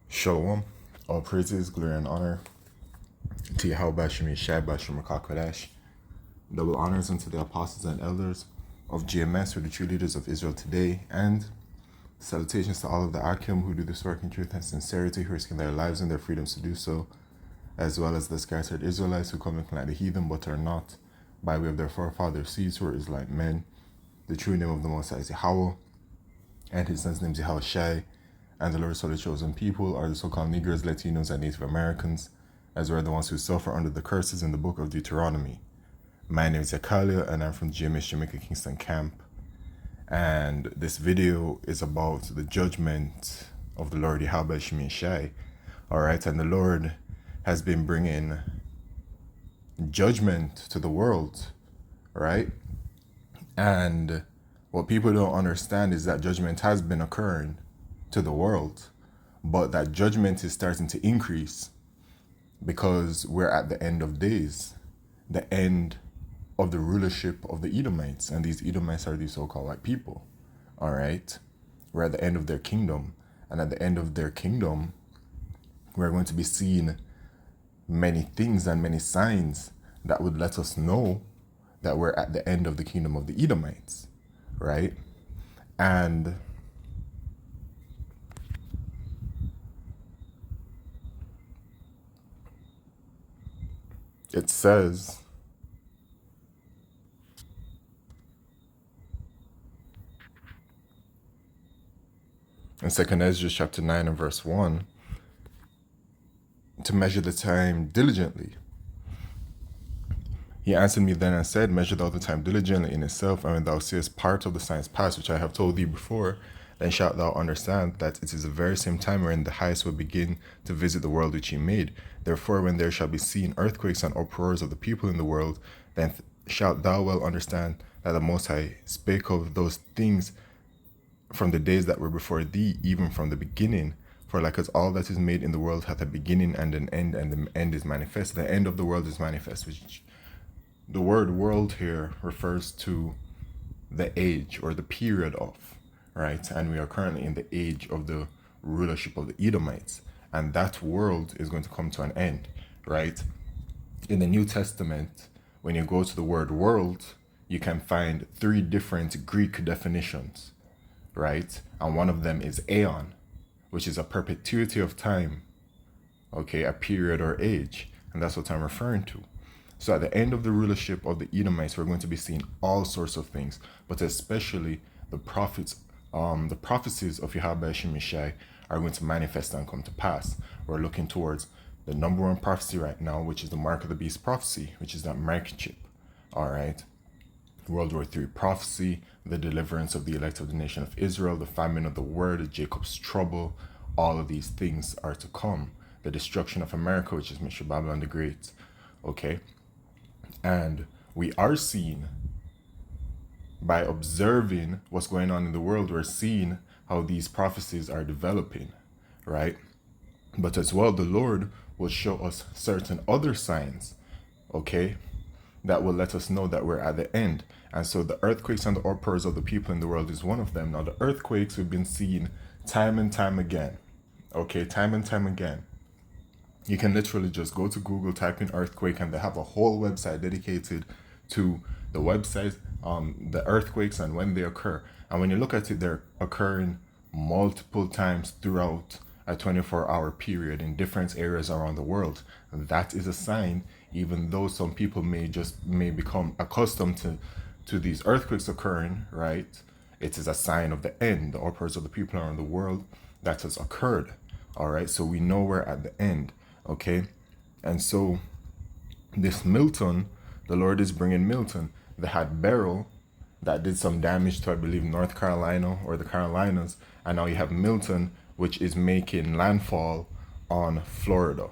Shalom. All praises, glory, and honor to Yahweh Bashim Yeshai Bashim Kodesh. Double honors unto the apostles and elders of GMS, who are the true leaders of Israel today, and salutations to all of the Akim who do this work in truth and sincerity, who risking their lives and their freedoms to do so, as well as the scattered Israelites who come looking like the heathen but are not, by way of their forefathers' seeds who are Israelite men. The true name of the Most High is Yahweh, and his son's name is Yahushai, and the Lord's holy chosen people are the so-called Negroes, Latinos, and Native Americans, as well as the ones who suffer under the curses in the book of Deuteronomy. My name is Yakalia, and I'm from GMS Jamaica Kingston Camp, and this video is about the judgment of the Lord Yahweh Shemi Shai. Alright, and the Lord has been bringing judgment to the world, right? And what people don't understand is that judgment has been occurring to the world, but that judgment is starting to increase because we're at the end of days, the end of the rulership of the Edomites, and these Edomites are these so-called white people. All right, we're at the end of their kingdom, and at the end of their kingdom, we're going to be seeing many things and many signs that would let us know that we're at the end of the kingdom of the Edomites, right? And it says in 2nd Ezra chapter 9 and verse 1, to measure the time diligently. He answered me then and said, measure thou the time diligently in itself, and when thou seest part of the signs past, which I have told thee before, then shalt thou understand that it is the very same time wherein the highest will begin to visit the world which he made. Therefore, when there shall be seen earthquakes and uproars of the people in the world, then shalt thou well understand that the Most High spake of those things from the days that were before thee, even from the beginning. For like as all that is made in the world hath a beginning and an end, and the end is manifest, the end of the world is manifest, which the word world here refers to the age or the period of, right? And we are currently in the age of the rulership of the Edomites, and that world is going to come to an end, right? In the New Testament, when you go to the word world, you can find 3 different Greek definitions, right? And one of them is aeon, which is a perpetuity of time, okay, a period or age, and that's what I'm referring to. So at the end of the rulership of the Edomites, we're going to be seeing all sorts of things, but especially the prophecies of Yahweh Shemishai are going to manifest and come to pass. We're looking towards the number 1 prophecy right now, which is the mark of the beast prophecy, which is that microchip. All right. World War III prophecy, the deliverance of the elect of the nation of Israel, the famine of the word, Jacob's trouble, all of these things are to come. The destruction of America, which is Mr. Babylon the Great. Okay. And we are seeing, by observing what's going on in the world, we're seeing how these prophecies are developing, right? But as well, the Lord will show us certain other signs, okay, that will let us know that we're at the end. And so the earthquakes and the uproars of the people in the world is one of them. Now, the earthquakes we've been seeing time and time again, okay, time and time again. You can literally just go to Google, type in earthquake, and they have a whole website dedicated to the website, the earthquakes and when they occur. And when you look at it, they're occurring multiple times throughout a 24-hour period in different areas around the world. And that is a sign, even though some people may become accustomed to these earthquakes occurring, right? It is a sign of the end, the uproars of the people around the world that has occurred. All right, so we know we're at the end. Okay, and so this Milton, the Lord is bringing Milton. They had Beryl that did some damage to, I believe, North Carolina or the Carolinas, and now you have Milton, which is making landfall on Florida.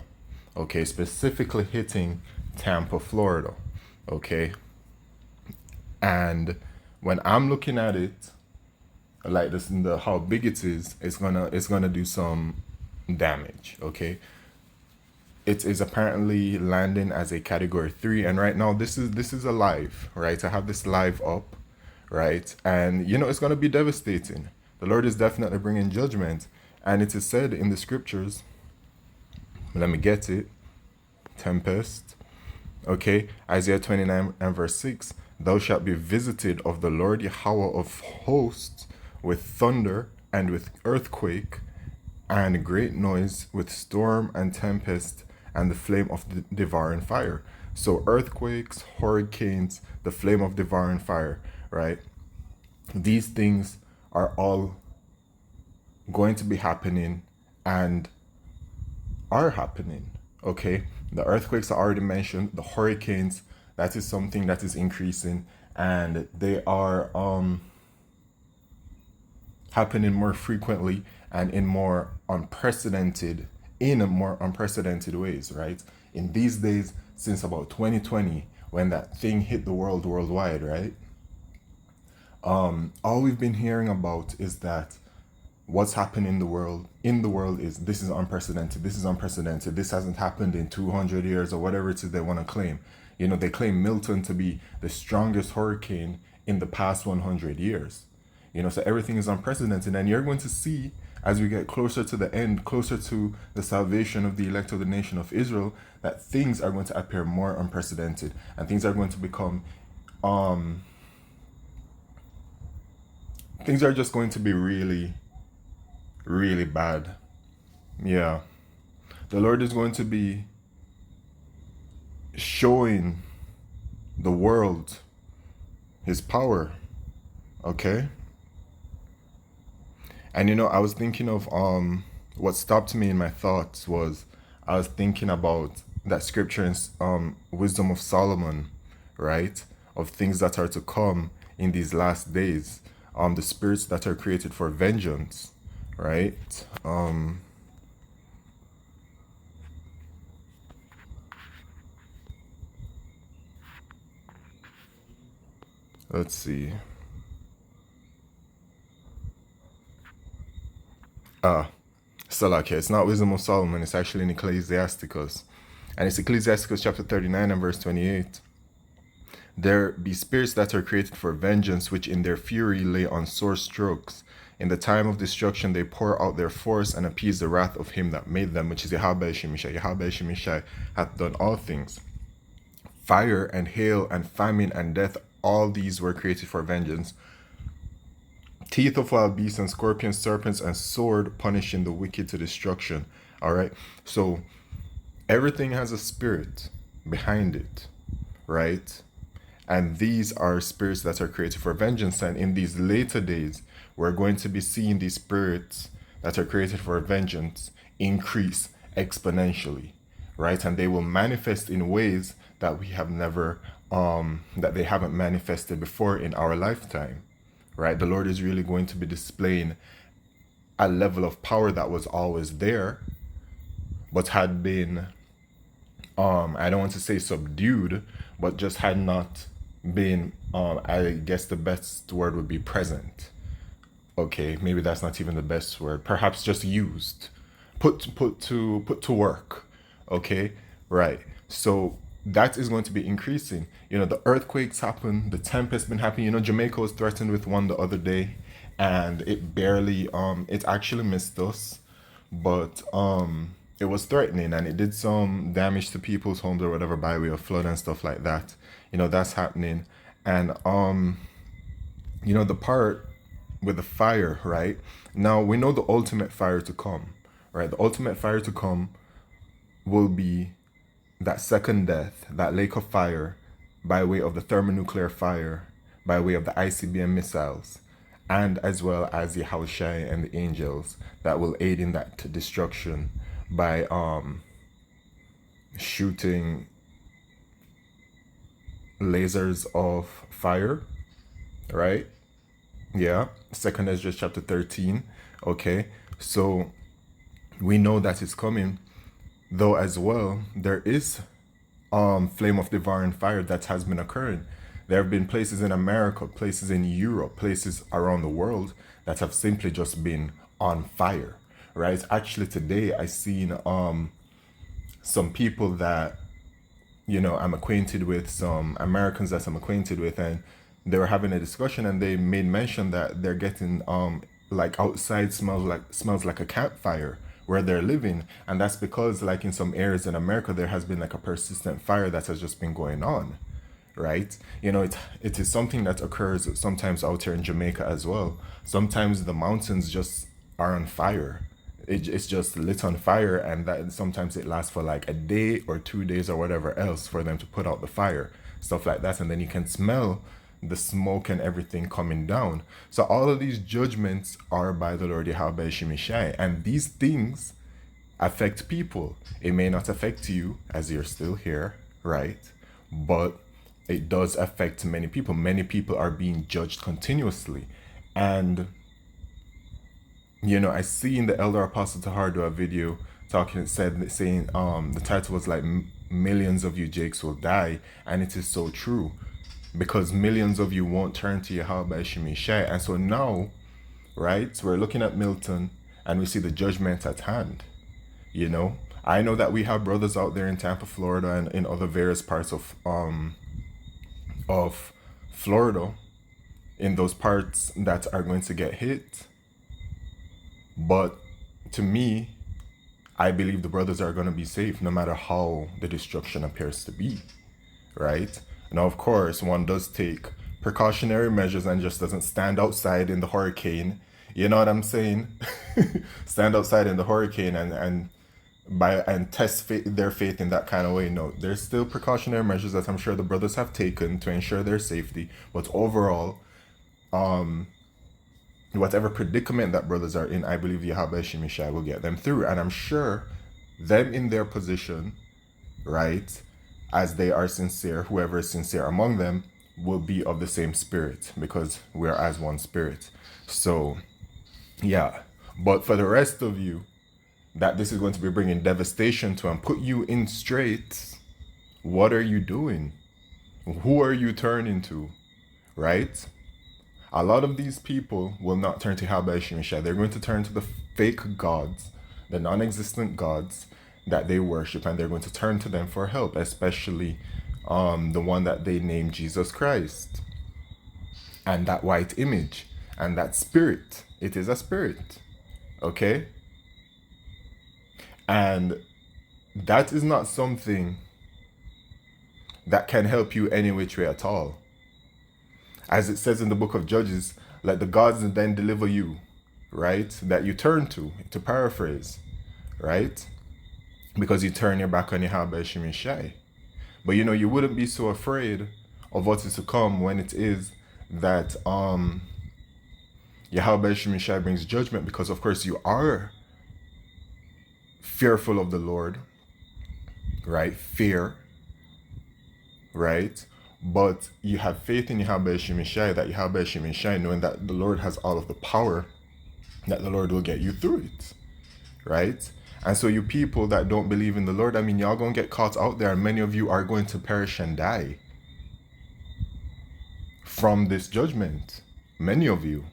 Okay, specifically hitting Tampa, Florida. Okay, and when I'm looking at it, like this, how big it is, it's gonna do some damage. Okay. It is apparently landing as a category 3, and right now this is a live, right? I have this live up, right? And it's going to be devastating. The Lord is definitely bringing judgment, And it is said in the scriptures, let me get it, tempest. Okay, Isaiah 29 and verse 6, thou shalt be visited of the Lord Yahweh of hosts with thunder and with earthquake and great noise, with storm and tempest and the flame of the devouring fire. So earthquakes, hurricanes, the flame of devouring fire, right? These things are all going to be happening and are happening. Okay, the earthquakes I already mentioned, the hurricanes, that is something that is increasing, and they are happening more frequently and in a more unprecedented ways, right? In these days, since about 2020, when that thing hit the world worldwide, right? All we've been hearing about is that what's happening in the world is this is unprecedented, this is unprecedented, this hasn't happened in 200 years or whatever it is they want to claim. They claim Milton to be the strongest hurricane in the past 100 years. So everything is unprecedented, and you're going to see as we get closer to the end, closer to the salvation of the elect of the nation of Israel, that things are going to appear more unprecedented, and things are going to become things are just going to be really, really bad. Yeah. The Lord is going to be showing the world his power. Okay? And I was thinking of what stopped me in my thoughts was I was thinking about that scripture in Wisdom of Solomon, right? Of things that are to come in these last days. The spirits that are created for vengeance, right? Let's see. Ah, Salakia. It's not Wisdom of Solomon. It's actually in Ecclesiasticus. And it's Ecclesiasticus chapter 39 and verse 28. There be spirits that are created for vengeance, which in their fury lay on sore strokes. In the time of destruction they pour out their force and appease the wrath of him that made them, which is Yahweh Shemishai. Yahweh Shemishai hath done all things. Fire and hail and famine and death, all these were created for vengeance. Teeth of wild beasts and scorpions, serpents, and sword punishing the wicked to destruction. All right. So everything has a spirit behind it, right? And these are spirits that are created for vengeance. And in these later days, we're going to be seeing these spirits that are created for vengeance increase exponentially, right? And they will manifest in ways that we have never, that they haven't manifested before in our lifetime, right? The Lord is really going to be displaying a level of power that was always there, but had been, I don't want to say subdued, but just had not been, I guess the best word would be present. Okay, maybe that's not even the best word. Perhaps just used, put to work. Okay, right. So that is going to be increasing. The earthquakes happen, the tempest been happening. Jamaica was threatened with one the other day, and it barely, it actually missed us, but it was threatening, and it did some damage to people's homes or whatever by way of flood and stuff like that. That's happening, and the part with the fire, right? Now we know the ultimate fire to come, right? The ultimate fire to come will be that second death, that lake of fire, by way of the thermonuclear fire, by way of the ICBM missiles, and as well as the Yahushai and the angels that will aid in that destruction by shooting lasers of fire, right? Yeah, second Ezra chapter 13. Okay, so we know that it's coming, though as well there is flame of devouring fire that has been occurring. There have been places in America, places in Europe, places around the world that have simply just been on fire, right? Actually today I seen some people that I'm acquainted with, some Americans that I'm acquainted with, and they were having a discussion, and they made mention that they're getting like outside smells like a campfire where they're living. And that's because like in some areas in America there has been like a persistent fire that has just been going on, right? It is something that occurs sometimes out here in Jamaica as well. Sometimes the mountains just are on fire. It's just lit on fire, and that sometimes it lasts for like a day or 2 days or whatever else for them to put out the fire, stuff like that. And then you can smell the smoke and everything coming down. So all of these judgments are by the Lord Yahweh Shemishai, and these things affect people. It may not affect you as you're still here, right? But it does affect many people. Many people are being judged continuously. And I see in the Elder Apostle Tahar do a video saying the title was like millions of you Jakes will die, and it is so true, because millions of you won't turn to Yahweh Shemishai. And so now, right, we're looking at Milton and we see the judgment at hand. I know that we have brothers out there in Tampa, Florida, and in other various parts of Florida, in those parts that are going to get hit. But to me, I believe the brothers are going to be safe no matter how the destruction appears to be, right? Now, of course, one does take precautionary measures and just doesn't stand outside in the hurricane. You know what I'm saying? Stand outside in the hurricane and test their faith in that kind of way. No, there's still precautionary measures that I'm sure the brothers have taken to ensure their safety. But overall, whatever predicament that brothers are in, I believe Yahweh Shemishai will get them through. And I'm sure them in their position, right, as they are sincere, whoever is sincere among them will be of the same spirit, because we are as one spirit. So, yeah. But for the rest of you, that this is going to be bringing devastation to and put you in straits, what are you doing? Who are you turning to, right? A lot of these people will not turn to Yahweh Shemishai. They're going to turn to the fake gods, the non-existent gods that they worship, and they're going to turn to them for help, especially the one that they name Jesus Christ, and that white image, and that spirit. It is a spirit, okay? And that is not something that can help you any which way at all. As it says in the book of Judges, let the gods then deliver you, right? That you turn to paraphrase, right? Because you turn your back on Yahweh Shemishai. But you wouldn't be so afraid of what is to come when it is that Yahweh Shemishai brings judgment, because of course you are fearful of the Lord, right? Fear, right? But you have faith in Yahweh Shemishai, that Yahweh Shemishai, knowing that the Lord has all of the power, that the Lord will get you through it, right? And so you people that don't believe in the Lord, y'all gonna get caught out there, and many of you are going to perish and die from this judgment. Many of you,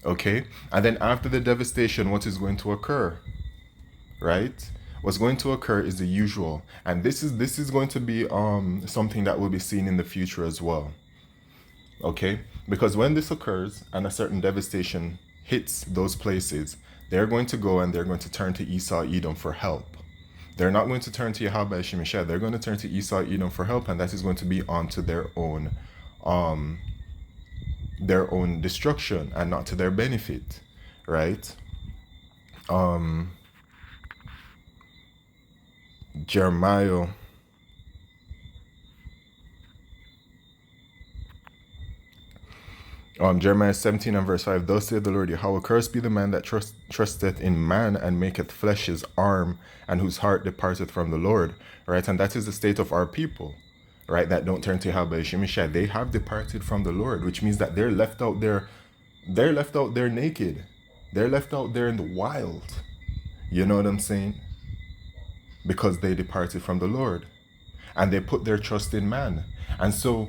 okay? And then after the devastation, what is going to occur, right? What's going to occur is the usual, and this is going to be something that will be seen in the future as well, okay? Because when this occurs and a certain devastation hits those places, they're going to go and they're going to turn to Esau, Edom for help. They're not going to turn to Yahweh Shemishai. They're going to turn to Esau, Edom for help, and that is going to be onto their own destruction and not to their benefit, right? Jeremiah 17 and verse 5, thus saith the Lord Yahweh, cursed be the man that trusteth in man and maketh flesh his arm, and whose heart departeth from the Lord, right? And that is the state of our people, right, that don't turn to Yahweh Shemishai. They have departed from the Lord, which means that they're left out there naked. They're left out there in the wild. You know what I'm saying? Because they departed from the Lord and they put their trust in man. And so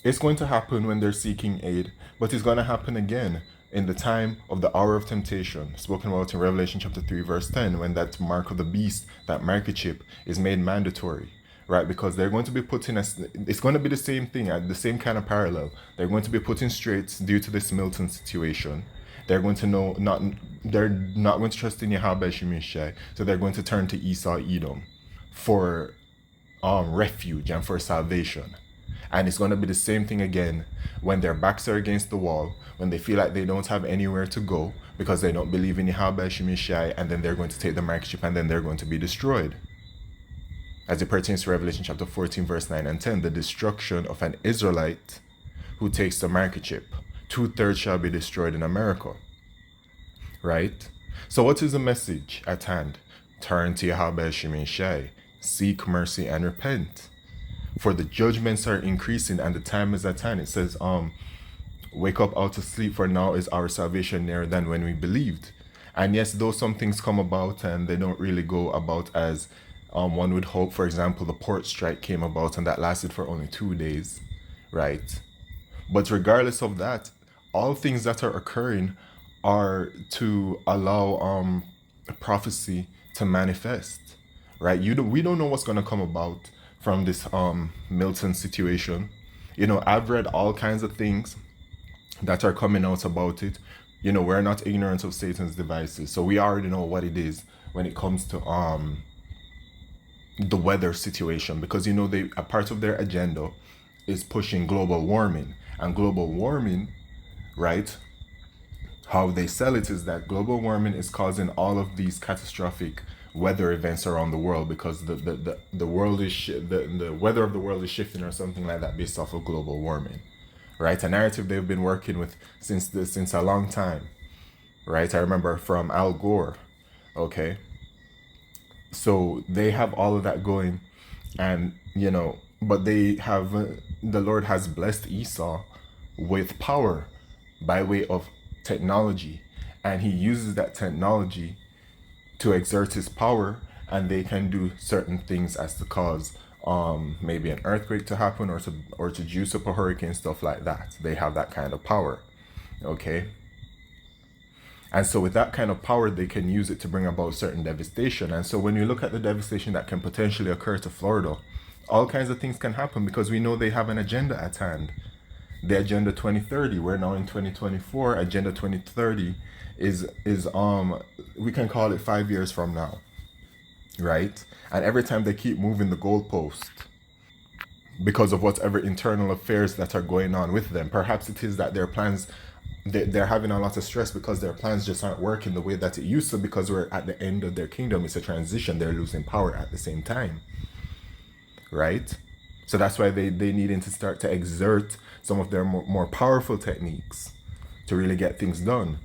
it's going to happen when they're seeking aid, but it's going to happen again in the time of the hour of temptation, spoken about in Revelation chapter 3 verse 10, when that mark of the beast, that microchip, is made mandatory, right? Because they're going to be put in it's going to be the same thing, the same kind of parallel. They're going to be put in straits due to this Milton situation. They're going to know not they're not going to trust in Yahweh Shemishai, so they're going to turn to Esau Edom for refuge and for salvation. And it's going to be the same thing again when their backs are against the wall, when they feel like they don't have anywhere to go because they don't believe in Yahweh Shemishai, and then they're going to take the market ship and then they're going to be destroyed. As it pertains to Revelation chapter 14, verse 9 and 10, the destruction of an Israelite who takes the market ship. 2/3 shall be destroyed in America. Right? So what is the message at hand? Turn to Yahweh Shemishai, seek mercy and repent. For the judgments are increasing and the time is at hand. It says, wake up out of sleep, for now is our salvation nearer than when we believed. And yes, though some things come about and they don't really go about as one would hope. For example, the port strike came about and that lasted for only 2 days, right? But regardless of that, all things that are occurring are to allow prophecy to manifest, right? We don't know what's going to come about from this Milton situation. You know, I've read all kinds of things that are coming out about it. You know, we're not ignorant of Satan's devices, so we already know what it is when it comes to the weather situation, because you know a part of their agenda is pushing global warming. And global warming, right, how they sell it is that global warming is causing all of these catastrophic weather events around the world because the world is the weather of the world is shifting or something like that based off of global warming, right? A narrative they've been working with since a long time, right? I remember from Al Gore. Okay, so they have all of that going, and you know, but they have the Lord has blessed Esau with power by way of technology, and he uses that technology to exert his power, and they can do certain things as to cause maybe an earthquake to happen or to juice up a hurricane, stuff like that. They have that kind of power. Okay, and so with that kind of power, they can use it to bring about certain devastation. And so when you look at the devastation that can potentially occur to Florida, all kinds of things can happen because we know they have an agenda at hand. The Agenda 2030, we're now in 2024. Agenda 2030 is we can call it 5 years from now, right? And every time they keep moving the goalpost because of whatever internal affairs that are going on with them. Perhaps it is that their plans, they're having a lot of stress because their plans just aren't working the way that it used to, because we're at the end of their kingdom. It's a transition. They're losing power at the same time, right? So that's why they needing to start to exert some of their more powerful techniques to really get things done.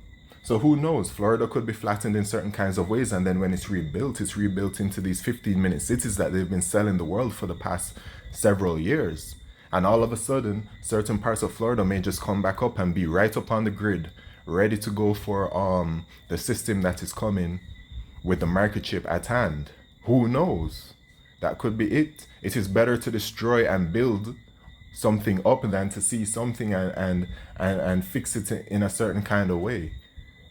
So who knows? Florida could be flattened in certain kinds of ways, and then when it's rebuilt into these 15-minute cities that they've been selling the world for the past several years. And all of a sudden, certain parts of Florida may just come back up and be right up on the grid, ready to go for the system that is coming with the market chip at hand. Who knows? That could be it. It is better to destroy and build something up than to see something and fix it in a certain kind of way,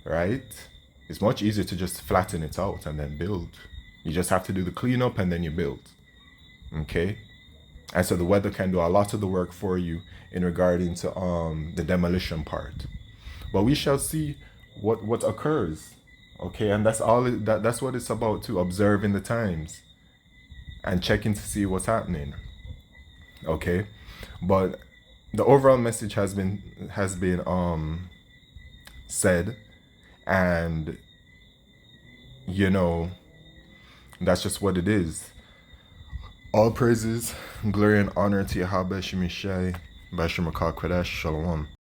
right? It's much easier to just flatten it out and then build. You just have to do the cleanup and then you build. Okay? And so the weather can do a lot of the work for you in regarding to the demolition part. But we shall see what occurs. Okay, and that's what it's about, to observe in the times and checking to see what's happening. Okay? But the overall message has been said, and you know, that's just what it is. All praises, glory and honor to Yahweh Shemishai, Bashir Makal Kodesh, Shalom.